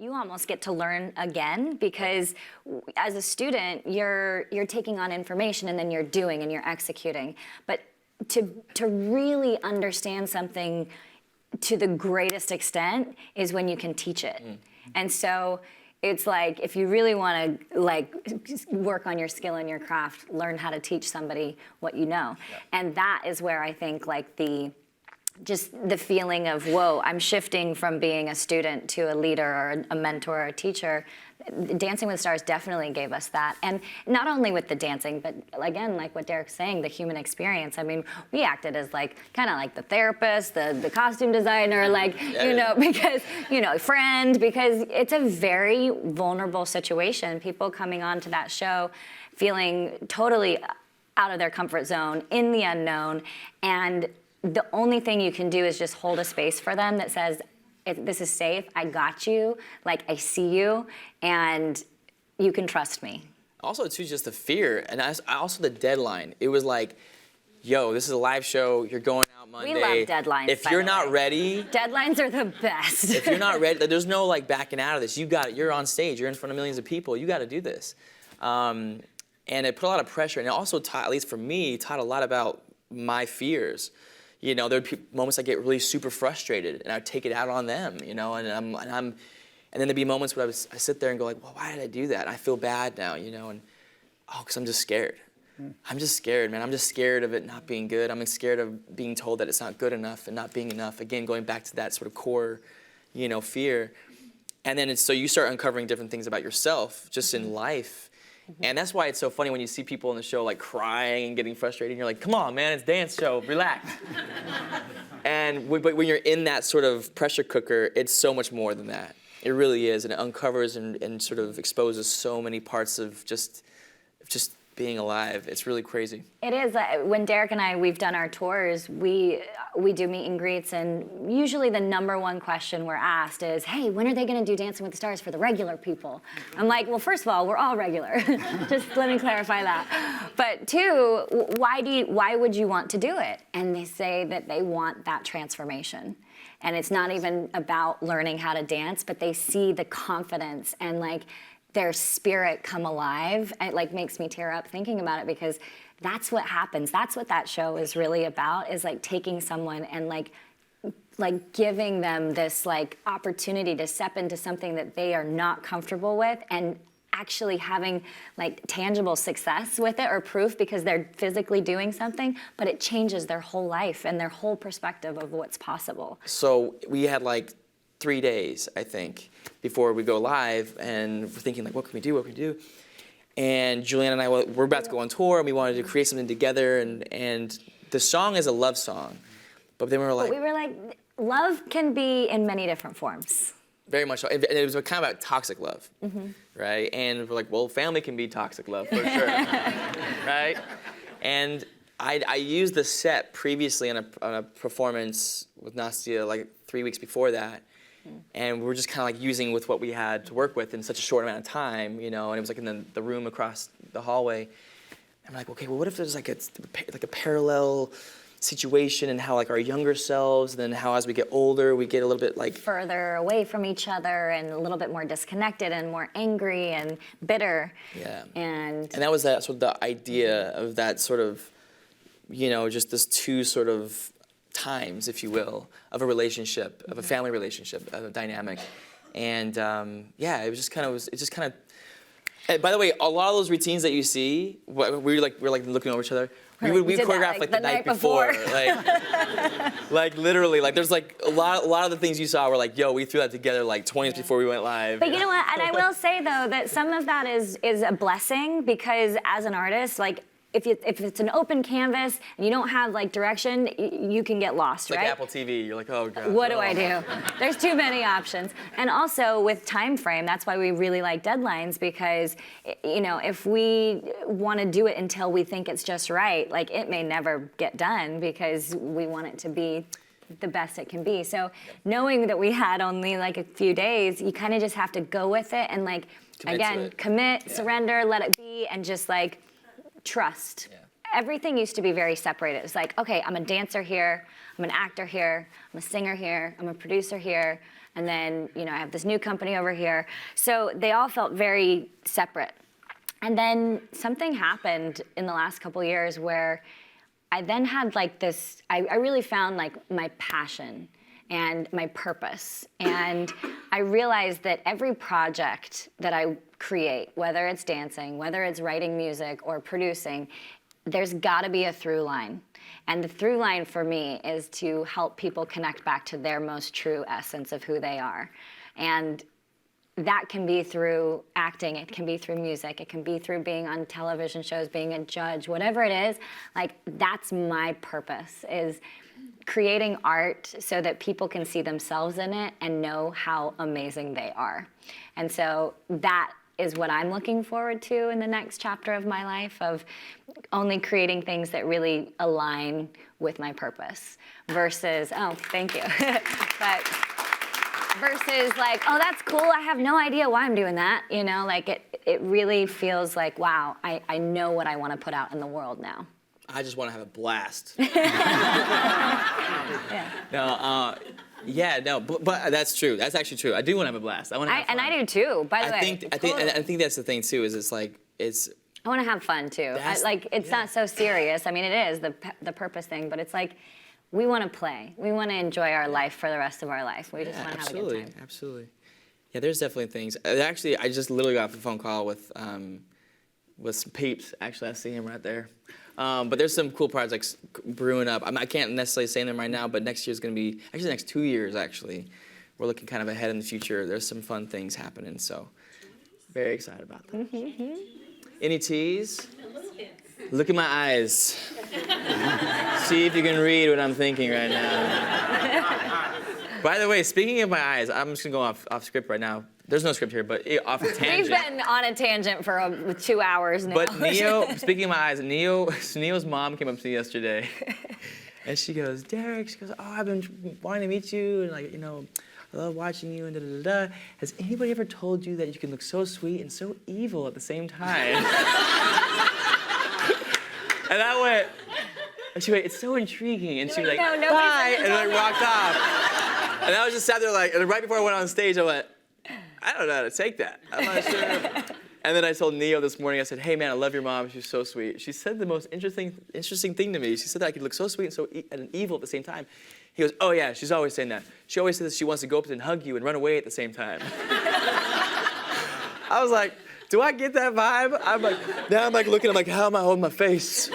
you almost get to learn again, because as a student, you're taking on information and then you're doing and you're executing. But to really understand something to the greatest extent is when you can teach it. And so it's like, if you really want to like work on your skill and your craft, learn how to teach somebody what you know. And that is where I think like just the feeling of, whoa, I'm shifting from being a student to a leader or a mentor or a teacher. Dancing with the Stars definitely gave us that. And not only with the dancing, but again, like what Derek's saying, the human experience. I mean, we acted as like, kind of like the therapist, the costume designer, like, you know, because, you know, friend, because it's a very vulnerable situation. People coming on to that show feeling totally out of their comfort zone, in the unknown, and the only thing you can do is just hold a space for them that says, this is safe, I got you, like I see you, and you can trust me. Also, too, just the fear, and also the deadline. It was like, yo, this is a live show, you're going out Monday. We love deadlines, If you're not ready. Deadlines are the best. If you're not ready, there's no like backing out of this. You got it, you're on stage, you're in front of millions of people, you gotta do this. And it put a lot of pressure, and it also taught, at least for me, taught a lot about my fears. You know, there'd be moments I get really super frustrated, and I'd take it out on them. You know, and then there'd be moments where I sit there and go like, well, why did I do that? And I feel bad now, you know, and because I'm just scared. I'm just scared, man. I'm just scared of it not being good. I'm scared of being told that it's not good enough and not being enough. Again, going back to that sort of core, you know, fear. And then so you start uncovering different things about yourself just in life. And that's why it's so funny when you see people in the show like crying and getting frustrated. And you're like, come on, man, it's a dance show, relax. But when you're in that sort of pressure cooker, it's so much more than that. It really is, and it uncovers and sort of exposes so many parts of just being alive. It's really crazy. It is. When Derek and I, we've done our tours, we do meet and greets, and usually the #1 question we're asked is, hey, when are they going to do Dancing with the Stars for the regular people? I'm like, well, first of all, we're all regular. Just let me clarify that. But two, why would you want to do it? And they say that they want that transformation. And it's not even about learning how to dance, but they see the confidence and like their spirit come alive. It like makes me tear up thinking about it, because that's what happens. That's what that show is really about, is like taking someone and like giving them this like opportunity to step into something that they are not comfortable with, and actually having like tangible success with it, or proof, because they're physically doing something, but it changes their whole life and their whole perspective of what's possible. So we had like 3 days, I think, before we go live, and we're thinking like, what can we do? And Julianne and I, we're about to go on tour, and we wanted to create something together, and the song is a love song, but then we were like, love can be in many different forms. Very much so, and it was kind of about toxic love, right? And we're like, well, family can be toxic love for sure, right? And I used the set previously on a performance with Nastia like 3 weeks before that. And we were just kind of like using with what we had to work with in such a short amount of time, you know, and it was like in the room across the hallway. I'm like, okay, well, what if there's like a parallel situation, and how like our younger selves, and then how as we get older, we get a little bit like further away from each other, and a little bit more disconnected and more angry and bitter. Yeah. And that was that sort of the idea of that sort of, you know, just this two sort of times, if you will, of a relationship, of a family relationship, of a dynamic. And yeah, it just kind of, and by the way, a lot of those routines that you see, we're like looking over each other. We choreographed like the night before. like literally, like there's like a lot of the things you saw were like, yo, we threw that together like 20 minutes before we went live. But you know what, and I will say though that some of that is a blessing, because as an artist, like if it's an open canvas and you don't have like direction, you can get lost, like right? Apple TV, you're like, oh God. What do I do? There's too many options. And also with time frame, that's why we really like deadlines, because you know, if we want to do it until we think it's just right, like it may never get done, because we want it to be the best it can be. So knowing that we had only like a few days, you kind of just have to go with it and like, commit, surrender, let it be, and just like trust. Yeah. Everything used to be very separated. It's like, okay, I'm a dancer here, I'm an actor here, I'm a singer here, I'm a producer here, And then, I have this new company over here. So they all felt very separate. And then something happened in the last couple years where I then had like this, I really found like my passion and my purpose. And I realized that every project that I create, whether it's dancing, whether it's writing music or producing, there's gotta be a through line. And the through line for me is to help people connect back to their most true essence of who they are. And that can be through acting, it can be through music, it can be through being on television shows, being a judge, whatever it is, like that's my purpose, is creating art so that people can see themselves in it and know how amazing they are. And so that is what I'm looking forward to in the next chapter of my life, of only creating things that really align with my purpose versus, oh, thank you. But versus like, oh, that's cool, I have no idea why I'm doing that. Like it really feels like, wow, I know what I want to put out in the world now. I just want to have a blast. Yeah. But that's true. That's actually true. I do want to have a blast. I want to have fun. And I do too, by the way. I think that's the thing too, is I want to have fun too. It's not so serious. I mean, it is the purpose thing, but it's like, we want to play. We want to enjoy our life for the rest of our life. We just want to have a good time. Absolutely. Yeah, there's definitely things. Actually, I just literally got off a phone call with some peeps. Actually, I see him right there. But there's some cool projects brewing up. I can't necessarily say them right now, but next year's going to be, actually the next 2 years, actually. We're looking kind of ahead in the future. There's some fun things happening, so very excited about that. Mm-hmm. Any teas? Look at my eyes. See if you can read what I'm thinking right now. By the way, speaking of my eyes, I'm just going to go off script right now. There's no script here, but off a tangent. We've been on a tangent for 2 hours now. But speaking of my eyes, Neo's mom came up to me yesterday, and she goes, Derek, she goes, oh, I've been wanting to meet you, and I love watching you, and da-da-da-da. Has anybody ever told you that you can look so sweet and so evil at the same time? And I went, and she went, it's so intriguing, and she was like, bye, and walked off. And I was just sat there and right before I went on stage, I went, I don't know how to take that. I'm not sure. And then I told Neo this morning, I said, hey man, I love your mom, she's so sweet. She said the most interesting thing to me. She said that I could look so sweet and so evil at the same time. He goes, oh yeah, she's always saying that. She always says she wants to go up and hug you and run away at the same time. I was like, do I get that vibe? Now I'm looking, I'm like, how am I holding my face?